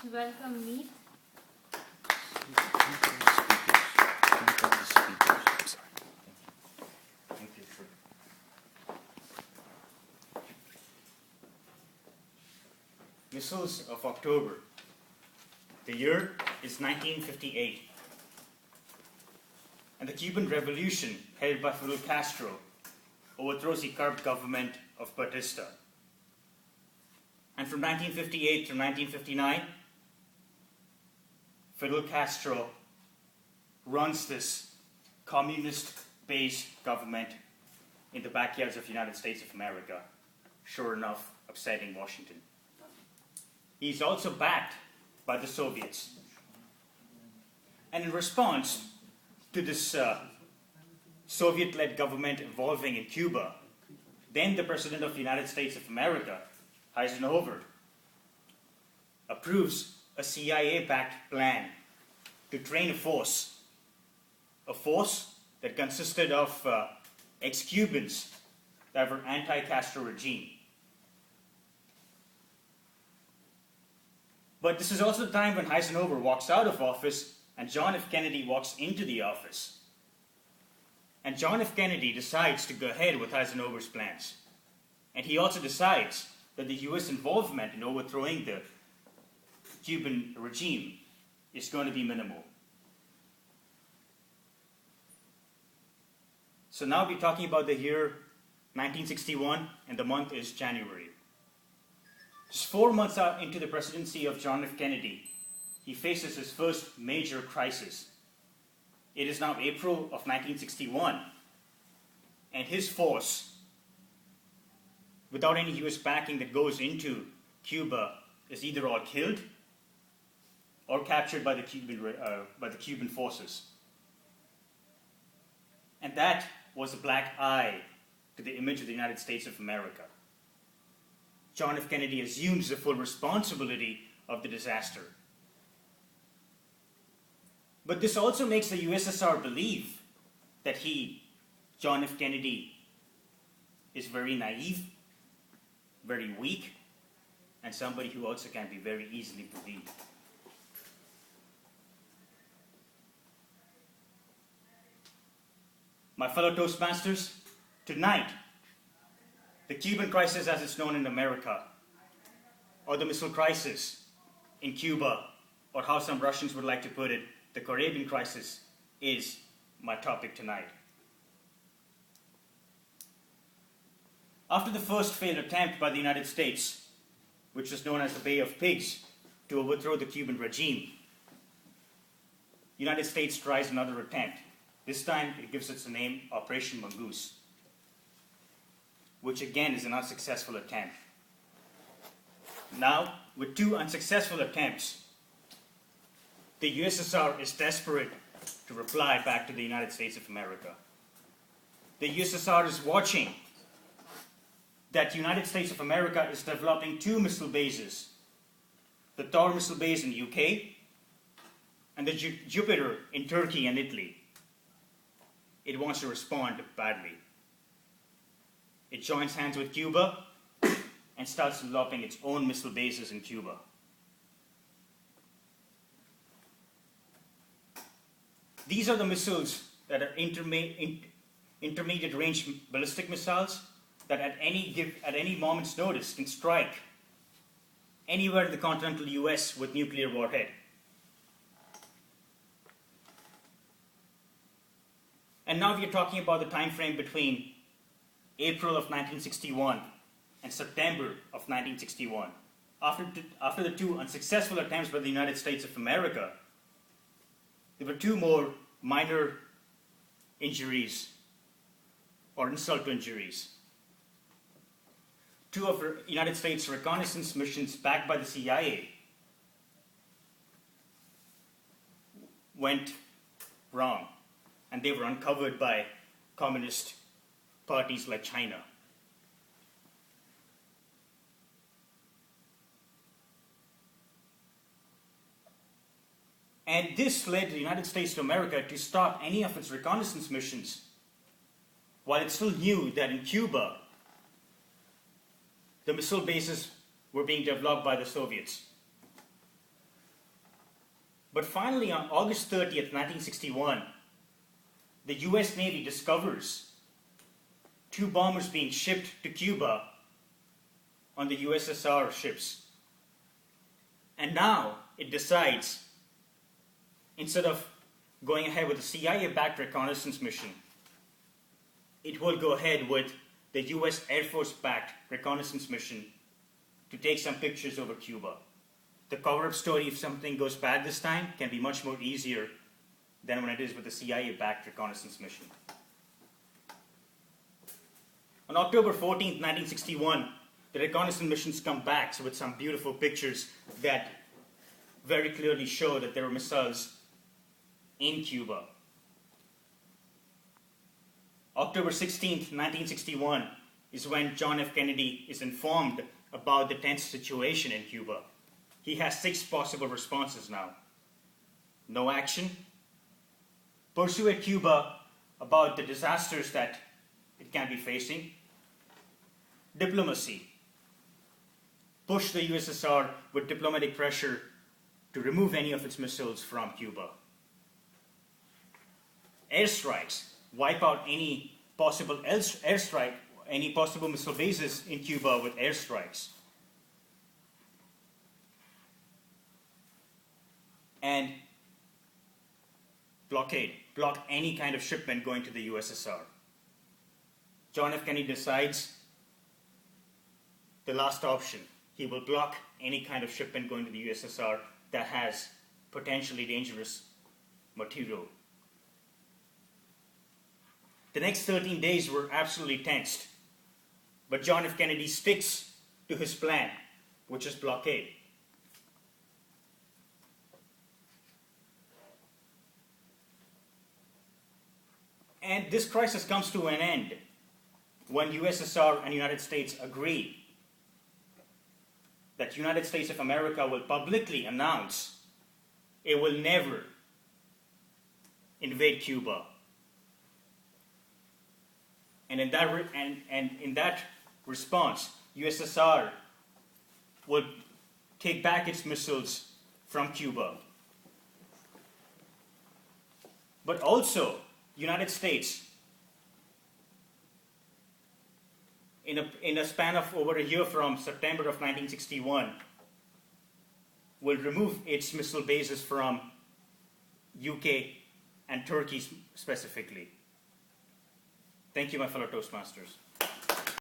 just welcome Meet. Missiles of October. The year is 1958. And the Cuban Revolution, headed by Fidel Castro, overthrows the corrupt government of Batista. And from 1958 to 1959, Fidel Castro runs this communist-based government in the backyards of the United States of America, sure enough, upsetting Washington. He's also backed by the Soviets. And in response to this Soviet-led government evolving in Cuba, then the President of the United States of America, Eisenhower, approves a CIA-backed plan to train a force that consisted of ex-Cubans that were anti-Castro regime. But this is also the time when Eisenhower walks out of office and John F. Kennedy walks into the office. And John F. Kennedy decides to go ahead with Eisenhower's plans. And he also decides that the US involvement in overthrowing the Cuban regime is going to be minimal. So now we're talking about the year 1961, and the month is January. Just 4 months out into the presidency of John F. Kennedy, he faces his first major crisis. It is now April of 1961, and his force, without any US backing that goes into Cuba, is either all killed or captured by the Cuban forces. And that was a black eye to the image of the United States of America. John F. Kennedy assumes the full responsibility of the disaster. But this also makes the USSR believe that John F. Kennedy, is very naive, very weak, and somebody who also can be very easily bullied. My fellow Toastmasters, tonight, the Cuban crisis as it's known in America, or the missile crisis in Cuba, or how some Russians would like to put it, the Caribbean crisis, is my topic tonight. After the first failed attempt by the United States, which was known as the Bay of Pigs, to overthrow the Cuban regime, the United States tries another attempt. This time it gives it the name Operation Mongoose, which again is an unsuccessful attempt. Now, with 2 unsuccessful attempts, the USSR is desperate to reply back to the United States of America. The USSR is watching that the United States of America is developing 2 missile bases, the Thor missile base in the UK and the Jupiter in Turkey and Italy. It wants to respond badly. It joins hands with Cuba and starts developing its own missile bases in Cuba. These are the missiles that are intermediate range ballistic missiles that at any moment's notice can strike anywhere in the continental US with nuclear warhead. And now we are talking about the time frame between April of 1961 and September of 1961. After the 2 unsuccessful attempts by the United States of America, there were 2 more minor injuries or insult to injuries. 2 of the United States reconnaissance missions backed by the CIA went wrong, and they were uncovered by communist parties like China. And this led the United States of America to stop any of its reconnaissance missions, while it still knew that in Cuba, the missile bases were being developed by the Soviets. But finally, on August 30th, 1961, the US Navy discovers two bombers being shipped to Cuba on the USSR ships. And now it decides, instead of going ahead with a CIA-backed reconnaissance mission, it will go ahead with the US Air Force-backed reconnaissance mission to take some pictures over Cuba. The cover-up story, if something goes bad this time, can be much more easier than when it is with the CIA-backed reconnaissance mission. On October 14th, 1961, the reconnaissance missions come back with some beautiful pictures that very clearly show that there were missiles in Cuba. October 16th, 1961 is when John F. Kennedy is informed about the tense situation in Cuba. He has 6 possible responses now. No action. Persuade Cuba about the disasters that it can be facing. Diplomacy. Push the USSR with diplomatic pressure to remove any of its missiles from Cuba. Airstrikes. Wipe out any possible airstrike, any possible missile bases in Cuba with airstrikes. And blockade. Block any kind of shipment going to the USSR. John F. Kennedy decides the last option. He will block any kind of shipment going to the USSR that has potentially dangerous material. The next 13 days were absolutely tensed, but John F. Kennedy sticks to his plan, which is blockade. And this crisis comes to an end when USSR and United States agree that United States of America will publicly announce it will never invade Cuba. And in that response, USSR would take back its missiles from Cuba. But also, United States, in a span of over a year from September of 1961, will remove its missile bases from UK and Turkey specifically. Thank you, my fellow Toastmasters.